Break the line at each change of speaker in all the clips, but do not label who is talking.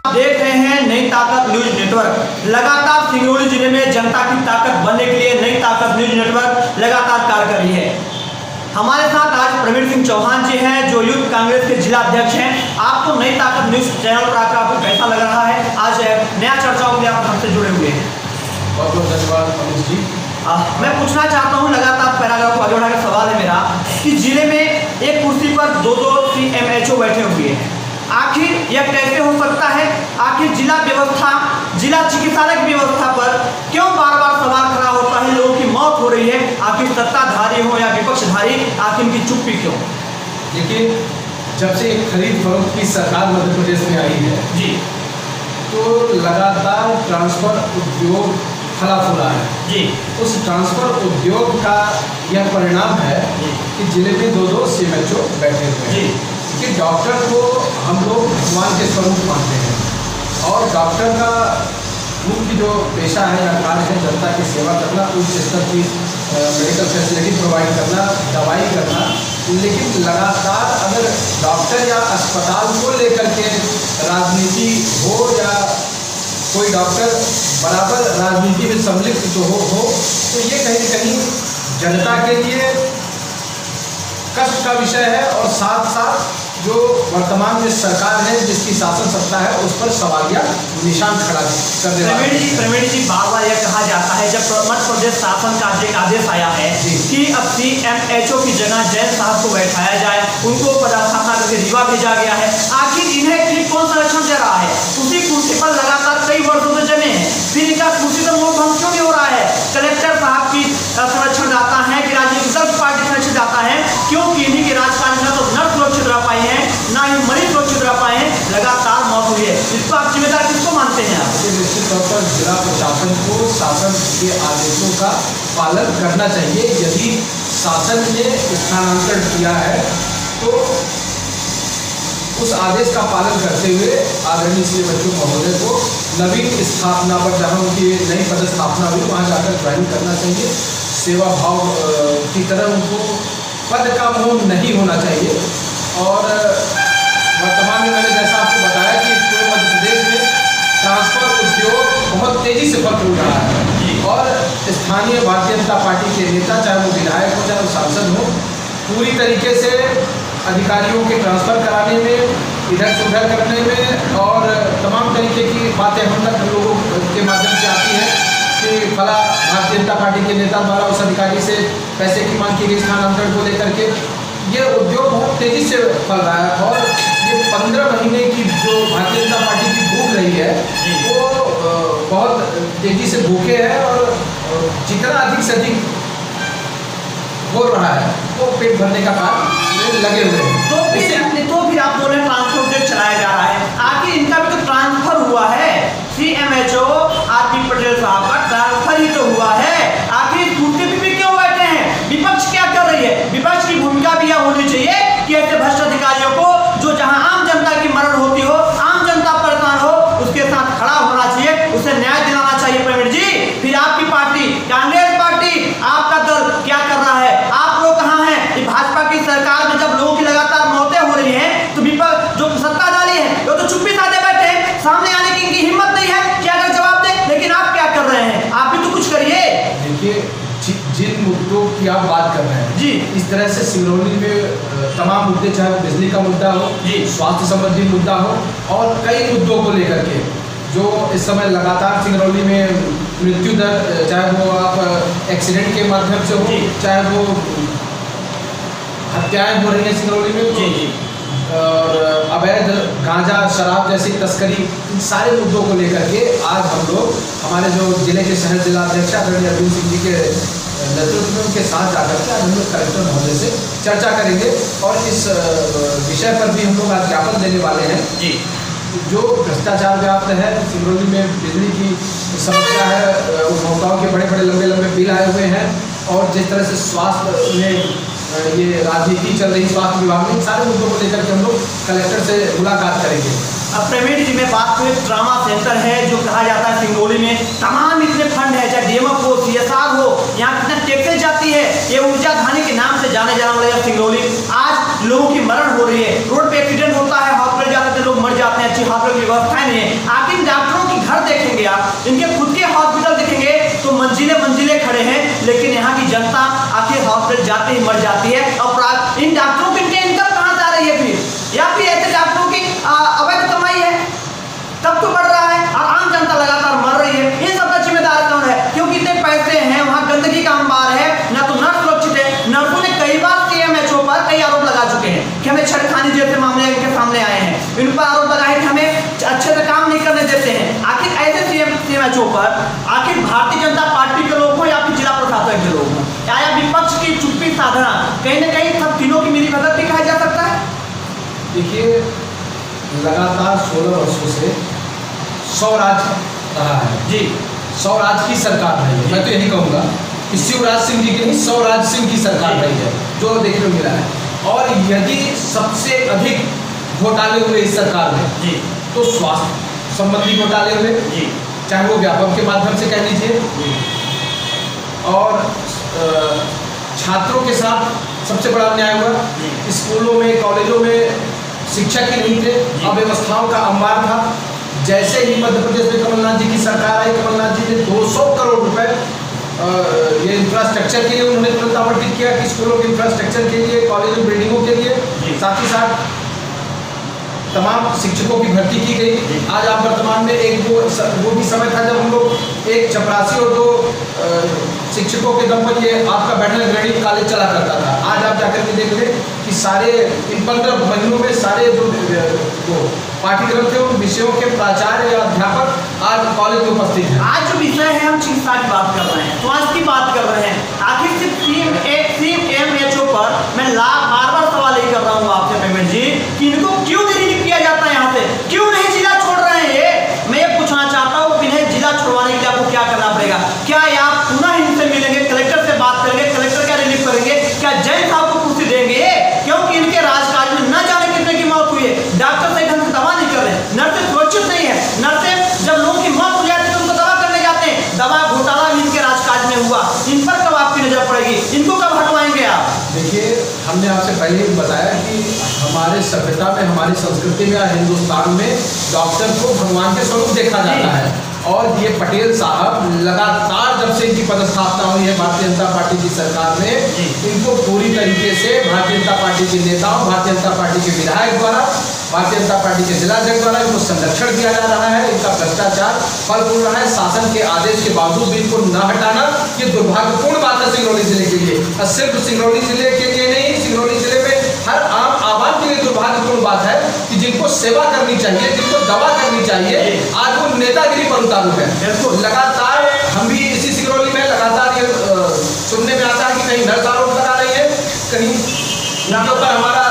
देख रहे हैं नई ताकत न्यूज नेटवर्क। लगातार सिंगरौली जिले में जनता की ताकत बनने के लिए नई ताकत न्यूज नेटवर्क लगातार कार्य कर रही है। हमारे साथ आज प्रवीण सिंह चौहान जी हैं जो यूथ कांग्रेस के जिला अध्यक्ष हैं। आपको नई ताकत न्यूज चैनल पर आकर आपको कैसा लग रहा है? आज नया चर्चाओं के लिए आप हमसे जुड़े हुए हैं।
बहुत बहुत धन्यवाद अमित जी।
मैं पूछना चाहता हूं, लगातार पैराग्राफ को आगे बढ़ाकर सवाल है मेरा कि जिले में एक कुर्सी पर दो CMHO बैठे हुए हैं। आखिर यह कैसे हो सकता है? आखिर जिला व्यवस्था, जिला चिकित्सालय की व्यवस्था पर क्यों बार बार सवाल खड़ा होता है? लोगों की मौत हो रही है, आखिर सत्ताधारी हो या विपक्षधारी, आखिर इनकी चुप्पी क्यों?
देखिए, जब से खरीद फरोख्त की सरकार मध्य प्रदेश में आई है
जी,
तो लगातार ट्रांसफर उद्योग फला फूला है
जी।
उस ट्रांसफर उद्योग का यह परिणाम है कि जिले में दो CMHO बैठे हुए हैं। कि डॉक्टर को हम लोग भगवान के स्वरूप मानते हैं और डॉक्टर का मुख्य जो पेशा है या कार्य है जनता की सेवा करना, उच्च स्तर की मेडिकल फैसिलिटी प्रोवाइड करना, दवाई करना। लेकिन लगातार अगर डॉक्टर या अस्पताल को लेकर के राजनीति हो या कोई डॉक्टर बराबर राजनीति में सम्मिलित तो हो तो ये कहीं न कहीं जनता के लिए कष्ट का विषय है और साथ साथ जो वर्तमान में सरकार है जिसकी शासन सत्ता है उस पर सवालिया निशान खड़ा कर देना।
प्रवीण जी, बार बार यह कहा जाता है जब मध्य प्रदेश शासन का एक आदेश आया है कि अब CMHO की जगह जैन साहब को बैठाया जाए, उनको पदस्थापना करके रीवा भेजा गया है। आखिर इन्हें कौन संरक्षण दे रहा है? उसी कुर्सी पर लगातार कई वर्षों से जमे हैं, फिर इनका कुर्सी पर मोह भंग क्यों नहीं हो रहा है? कलेक्टर साहब की संरक्षण जाता है कि राजनीतिक दल पार्टी संरक्षण जाता है, क्योंकि इन्हीं के राजकारण में तो न सुरक्षित रह पाए हैं, ना ही मरीज सुरक्षित रह पाए हैं, लगातार मौत हुई है। इसको आप जिम्मेदार किसको मानते हैं? आप
निश्चित तौर पर जिला प्रशासन को शासन के आदेशों का पालन करना चाहिए। यदि शासन ने स्थानांतरण किया है तो उस आदेश का पालन करते हुए आदरणीय CMHO महोदय को नवीन स्थापना पर जहाँ उनकी नई पदस्थापना हुई वहाँ जाकर ज्वाइन करना चाहिए। सेवा भाव की तरह उनको पद का मोह नहीं होना चाहिए। और वर्तमान में मैंने जैसा आपको बताया कि पूरे मध्य प्रदेश में ट्रांसफर उद्योग बहुत तेजी से फल फूल रहा है और स्थानीय भारतीय जनता पार्टी के नेता, चाहे वो विधायक हो चाहे वो सांसद हो, पूरी तरीके से अधिकारियों के ट्रांसफ़र कराने में, इधर से उधर करने में और तमाम तरीके की बातें हम तक लोगों के माध्यम से आती हैं कि फला भारतीय जनता पार्टी के नेता द्वारा उस अधिकारी से पैसे की मांग की गई स्थानांतरण को लेकर के। ये उद्योग बहुत तेज़ी से फल रहा है और ये 15 महीने की जो भारतीय जनता पार्टी की भूख रही है वो बहुत तेज़ी से भूखे है और जितना अधिक से अधिक हो रहा है वो पेट भरने का काम लगे हुए हैं।
तो फिर आप बोले ट्रांसफर उद्योग चलाया जा रहा है, आखिर इनका भी तो ट्रांसफर हुआ है। CMHO RP पटेल साहब का ट्रांसफर ही तो हुआ है, आखिर कुर्सी पे क्यों बैठे हैं? विपक्ष क्या कर रही है? विपक्ष की भूमिका भी यह होनी चाहिए कि ऐसे भ्रष्ट अधिकारियों को जो जहां आम जनता की मरण होती हो, आम जनता परेशान हो, उसके साथ खड़ा होना चाहिए, उसे न्याय दिलाना चाहिए। प्रवीण जी, फिर आपकी पार्टी कांग्रेस पार्टी, आपका दल क्या कर रहा है? आप लोग कहाँ हैं? भाजपा की सरकार में जब लोगों की लगातार मौतें हो रही हैं तो विपक्ष जो सत्ताधारी है वो तो चुप्पी साधे बैठे हैं, सामने आने की इनकी हिम्मत नहीं है कि अगर जवाब दें। लेकिन आप क्या कर रहे हैं? आप भी तो कुछ करिए।
देखिए, जिन मुद्दों की आप बात कर रहे हैं
जी, इस
इस तरह से सिंगरौली में तमाम मुद्दे, चाहे वो बिजली का मुद्दा हो, स्वास्थ्य संबंधी मुद्दा हो और कई मुद्दों को लेकर के जो इस समय लगातार सिंगरौली में मृत्यु दर, चाहे वो आप एक्सीडेंट के माध्यम से हो, चाहे वो हत्याएं हो रही हैं सिंगरौली में, और अवैध गांजा शराब जैसी तस्करी, इन सारे मुद्दों को लेकर के आज हम लोग हमारे जो जिले के शहर जिला अध्यक्ष आदरणीय अरविंद सिंह जी के नेतृत्व में उनके साथ जाकर के आज हम लोग कलेक्टर महोदय से चर्चा करेंगे और इस विषय पर भी हम लोग आज ज्ञापन देने वाले हैं जी। जो भ्रष्टाचार व्याप्त है सिंगरौली में, बिजली की समस्या है, उपभोक्ताओं के बड़े बड़े लंबे लंबे बिल आए हुए हैं और जिस तरह से स्वास्थ्य में ये राजनीति चल रही स्वास्थ्य विभाग में, सारे मुद्दों को लेकर के हम लोग कलेक्टर से मुलाकात करेंगे।
अब प्रवीण जी, में बात करें, ट्रामा सेंटर है जो कहा जाता है सिंगरौली में, तमाम इतने फंड है, चाहे DMF हो, CSR हो, यहाँ कितना टैक्सेस जाती है, ये ऊर्जा धानी के नाम से जाने जाने वाला सिंगरौली, आज लोगों की मरण हो रही है, रोड पे एक्सीडेंट होता है, हॉस्पिटल जाते हैं लोग मर जाते हैं, अच्छी हॉस्पिटल की व्यवस्था नहीं है, कि हमें छेड़खानी जैसे मामले इनके सामने आए हैं, इन पर आरोप लगाए कि हमें अच्छे से काम नहीं करने देते हैं। आखिर ऐसे सीएमएचओ पर आखिर भारतीय जनता पार्टी के लोग हो या फिर जिला प्रशासन के लोग हो, या विपक्ष की चुप्पी साधना, कहीं ना कहीं सब तीनों की मिली भगत भी कहा जा सकता है।
देखिए, लगातार 16 वर्षों से स्वराज रहा है
जी,
स्वराज की सरकार रही है। मैं तो यही कहूँगा कि शिवराज सिंह जी की नहीं, स्वराज सिंह की सरकार रही है, जो देखने को मिला है। और यदि सबसे अधिक घोटाले हुए इस सरकार में
जी,
तो स्वास्थ्य संबंधी घोटाले हुए,
जी,
चाहे वो व्यापक के माध्यम से कह लीजिए, और छात्रों के साथ सबसे बड़ा अन्याय हुआ। स्कूलों में, कॉलेजों में शिक्षक ही नहीं थे, अव्यवस्थाओं का अंबार था। जैसे ही मध्य प्रदेश में कमलनाथ जी की सरकार आई, कमलनाथ जी ने 200 करोड़ रुपए ये इंफ्रास्ट्रक्चर के लिए उन्होंने तुरंत आवंटित किया कि स्कूलों के इंफ्रास्ट्रक्चर के लिए, कॉलेज और बिल्डिंगों के लिए, साथ ही साथ तमाम शिक्षकों की भर्ती की गई। आज आप वर्तमान में एक वो भी समय था जब हम लोग एक चपरासी और 2 शिक्षकों के दम पर ये आपका बैटल ग्रेडिंग कॉलेज चला करता था। आज आप जाकर के देख लें कि सारे इन 15 महीनों में सारे जो पाठ्यक्रम थे उन विषयों के प्राचार्य या अध्यापक आज कॉलेज में उपस्थित हैं।
आज जो विषय है हम चिकित्सा की बात कर रहे हैं, स्वास्थ्य की बात कर रहे हैं। आखिर सिर्फ सीएमएचओ पर मैं बार-बार सवाल यही कर रहा हूँ आपसे पेमेंट जी कि इनको क्यों नहीं किया जाता है, यहाँ से क्यों नहीं जिला छोड़ रहे हैं ये? मैं ये पूछना चाहता हूँ कि इन्हें जिला छोड़वाने के लिए आपको क्या करना पड़ेगा? क्या आप पुनः इनसे मिलेंगे, कलेक्टर से बात करेंगे, कलेक्टर क्या रिलीफ करेंगे, क्या जैन साहब को कुर्सी देंगे? क्योंकि इनके राजकाज में न जाने कितने की मौत हुई है, डॉक्टर सही ढंग से दवा नहीं कर रहे, नर्सें सुरक्षित नहीं है, नर्सें जब लोगों की मौत हो जाती है तो उनको दवा करने जाते हैं, दवा घोटाला भी इनके राजकाज में हुआ। इन पर कब आपकी नजर पड़ेगी? इनको कब हटवाएंगे आप?
देखिए, हमने आपसे पहले ही बताया कि हमारे सभ्यता में, हमारी संस्कृति में या हिंदुस्तान में डॉक्टर को भगवान के स्वरूप देखा जाता है। और ये पटेल साहब लगातार जब से इनकी पदस्थापना हुई है भारतीय जनता पार्टी की सरकार में, इनको पूरी तरीके से भारतीय जनता पार्टी के नेताओं, भारतीय जनता पार्टी के विधायक द्वारा, भारतीय जनता पार्टी के जिलाध्यक्ष द्वारा इनको संरक्षण दिया जा रहा है। इनका भ्रष्टाचार फलपूर्ण रहा है। शासन के आदेश के बावजूद भी इनको न हटाना ये दुर्भाग्यपूर्ण बात है सिंगरौली जिले के लिए। और सिर्फ सिंगरौली जिले के लिए नहीं, सिंगरौली जिले में हर आम आबाद के लिए दुर्भाग्यपूर्ण बात है कि जिनको सेवा करनी चाहिए, जिनको दवा करनी चाहिए, आज वो नेतागिरी पर उतारू है। लगातार हम भी इसी सिंगरौली में लगातार ये सुनने में आता है कि कहीं नर्स आरोप लगा रही है, कहीं उनके ऊपर हमारा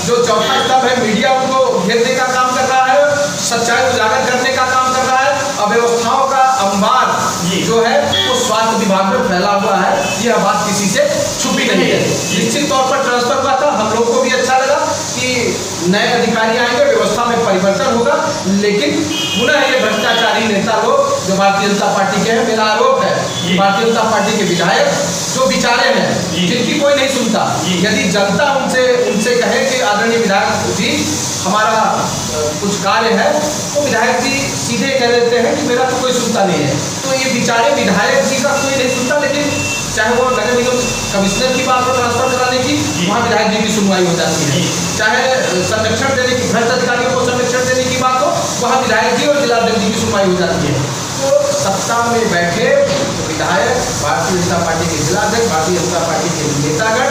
जो चौथा स्तंभ है मीडिया उनको घेरने का काम कर रहा है, सच्चाई उजागर करने का काम कर रहा है। अव्यवस्थाओं का अंबार जो है वो स्वास्थ्य विभाग में फैला हुआ है, यह बात किसी से छुपी नहीं है। निश्चित तौर पर ट्रांसफर हुआ था, हम लोग को भी अच्छा लगा कि नए अधिकारी आएंगे, व्यवस्था में परिवर्तन होगा, लेकिन पुनः ये भ्रष्टाचारी नेता लोग जो भारतीय जनता पार्टी के हैं, मेरा आरोप है भारतीय जनता पार्टी के विधायक जो विचारे हैं, जिनकी कोई नहीं सुनता, यदि जनता उनसे कहे कि आदरणीय विधायक जी हमारा कुछ कार्य है, तो विधायक जी सीधे कह देते हैं कि मेरा तो कोई सुनता नहीं है। तो ये बेचारे विधायक जी का कोई नहीं सुनता, लेकिन चाहे वो नगर निगम कमिश्नर की बात हो ट्रांसफर कराने की, वहाँ विधायक जी की सुनवाई हो जाती है। चाहे संरक्षण देने की, भ्रष्ट अधिकारियों को संरक्षण देने की बात हो, वहाँ विधायक जी और जिलाध्यक्ष जी की सुनवाई हो जाती है। तो सत्ता में बैठे विधायक, भारतीय जनता पार्टी के जिलाध्यक्ष, भारतीय जनता पार्टी के नेतागण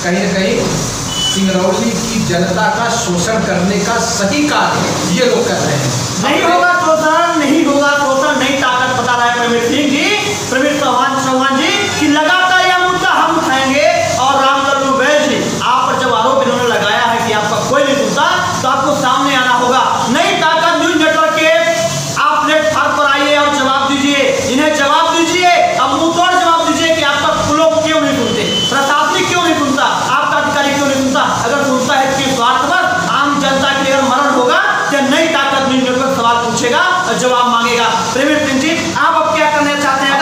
कहीं न कहीं सिंगरौली की जनता का शोषण करने का सही कार्य ये लोग कर रहे हैं।
नहीं होगा शोषण, नहीं होगा शोषण, नई ताकत बता रहा है प्रवीण सिंह जी, प्रवीण चौहान जी कि लगातार यह मुद्दा हम उठाएंगे। और रामलल्लू वैद्य जी, आप पर जब आरोप इन्होंने लगाया है कि आपका कोई नहीं सुनता, तो आपको सामने आना होगा। नई ताकत न्यूज नेटवर्क के आप प्लेटफॉर्म पर आइए और जवाब दीजिए, इन्हें जवाब दीजिए, अब मुंह तोड़ जवाब दीजिए कि आपका लोग क्यों नहीं सुनते, प्रशासनिक क्यों नहीं सुनता, आपका अधिकारी क्यों नहीं सुनता। अगर सुनता है इसके स्वार्थ पर आम जनता के अगर मरण होगा तो नई ताकत न्यूज नेटवर्क सवाल पूछेगा और जवाब मांगेगा। प्रवीण सिंह जी, आप अब क्या करना चाहते हैं?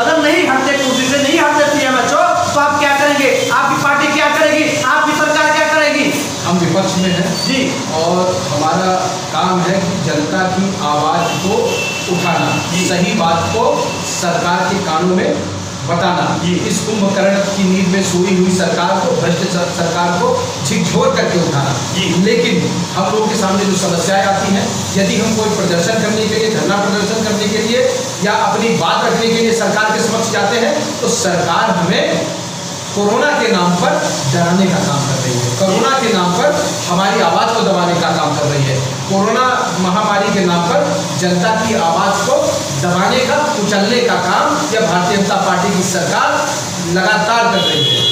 अगर नहीं हटते कुर्सी से, नहीं हटते सीएमएचओ, तो आप क्या करेंगे? आपकी पार्टी क्या करेगी? आपकी सरकार क्या करेगी?
हम विपक्ष में हैं
जी, और
हमारा काम है कि जनता की आवाज को उठाना, सही बात को सरकार के कानों में बताना, इस कुंभकर्ण की नींद में सोई हुई सरकार को, भ्रष्ट सरकार को झकझोर करके उठाना। लेकिन हम लोगों के सामने जो समस्याएं आती हैं, यदि हम कोई प्रदर्शन करने के लिए, धरना प्रदर्शन करने के लिए या अपनी बात रखने के लिए सरकार के समक्ष जाते हैं, तो सरकार हमें कोरोना के नाम पर डराने का काम कर रही है। कोरोना के नाम हमारी आवाज़ को दबाने का काम कर रही है। कोरोना महामारी के नाम पर जनता की आवाज़ को दबाने का, कुचलने का काम यह भारतीय जनता पार्टी की सरकार लगातार कर रही है।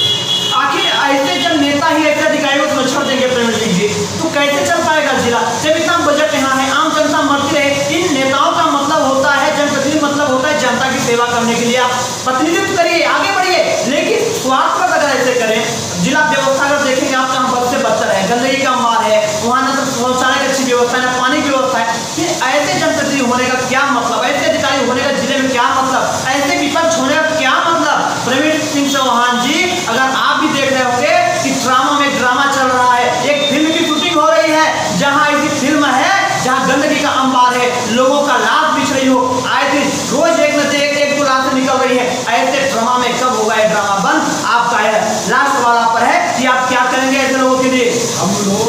आखिर ऐसे जब नेता ही ऐसे अधिकारियों को छोड़ देंगे प्रवीण सिंह जी, तो कैसे चल पाएगा जिला? जब इतना बजट यहाँ है, आम जनता मरती रहे। इन नेताओं का मतलब होता है, जनप्रतिनिधि मतलब होता है जनता की सेवा करने के लिए आप प्रतिनिधित्व करिए, आगे बढ़िए, लेकिन स्वास्थ्य अगर ऐसे करें, जिला व्यवस्था अगर देखेंगे आप कहाँ बद से बदतर है, गंदगी का मार है, वहाँ न तो शौचालय की अच्छी व्यवस्था है, न पानी की व्यवस्था है। फिर ऐसे जनप्रतिनिधि होने का क्या मतलब, ऐसे अधिकारी होने का जिले में क्या मतलब, ऐसे विपक्ष होने का क्या मतलब? प्रवीण सिंह चौहान जी, अगर आप भी देख रहे होंगे कि ड्रामा में ड्रामा चल रहा है, एक फिल्म की शूटिंग हो रही है, जहां ऐसी फिल्म है जहां गंदगी का अंबार है, लोगों का लाश बिछ रही हो, आए दिन रोज एक न एक दो लाश निकल रही है। ऐसे ड्रामा में कब होगा ये ड्रामा बंद? आपका है लास्ट सवाल पर है कि आप क्या करेंगे ऐसे लोगों के लिए?
हम लोग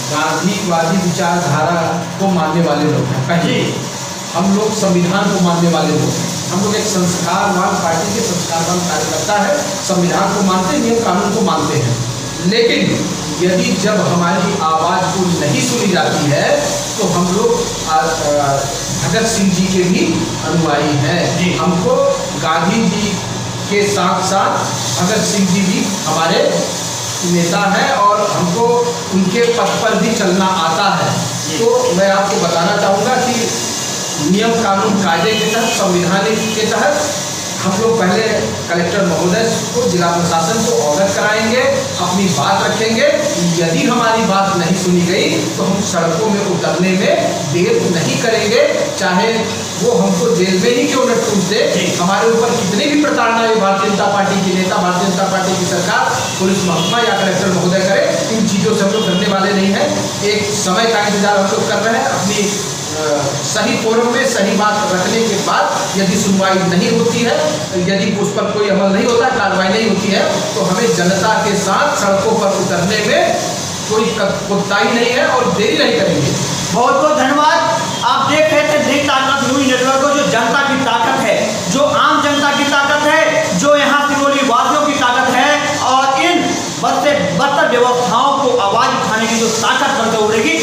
गांधीवादी विचारधारा को मानने वाले लोग हैं। पहले हम लोग संविधान को मानने वाले लोग हैं। हम लोग एक संस्कारवान पार्टी के संस्कारवान कार्यकर्ता है, संविधान को मानते हैं, नियम कानून को मानते हैं। लेकिन यदि जब हमारी आवाज़ को नहीं सुनी जाती है तो हम लोग भगत सिंह जी के भी अनुयायी हैं। हमको गांधी जी के साथ साथ भगत सिंह जी भी हमारे नेता हैं और हमको उनके पथ पर भी चलना आता है। तो मैं आपको बताना चाहूँगा कि नियम कानून कायदे के तहत, संविधान के तहत हम लोग पहले कलेक्टर महोदय को, जिला प्रशासन को अवगत कराएंगे, अपनी बात रखेंगे। यदि हमारी बात नहीं सुनी गई तो हम सड़कों में उतरने में देर नहीं करेंगे, चाहे वो हमको जेल में ही क्यों न ठूस दे। हमारे ऊपर कितनी भी प्रताड़ना भारतीय जनता पार्टी के नेता, भारतीय जनता पार्टी की सरकार, पुलिस महकमा या कलेक्टर महोदय करे, इन चीज़ों से हम लोग करने वाले नहीं हैं। एक समय का इंतजार हम लोग कर रहे हैं। अपनी सही फोरम में सही बात रखने के बाद यदि सुनवाई नहीं होती है, यदि उस पर कोई अमल नहीं होता, कार्रवाई नहीं होती है, तो हमें जनता के साथ सड़कों पर उतरने में कोई कोताही नहीं है और देरी नहीं करेंगे।
बहुत बहुत धन्यवाद। आप देख रहे थे दी ताकत न्यूज नेटवर्क को, जो जनता की ताकत है, जो आम जनता की ताकत है, जो यहाँ सिरोली वासियों की ताकत है, और इन बद से बदतर व्यवस्थाओं को आवाज उठाने की जो ताकत बनकर उड़ेगी,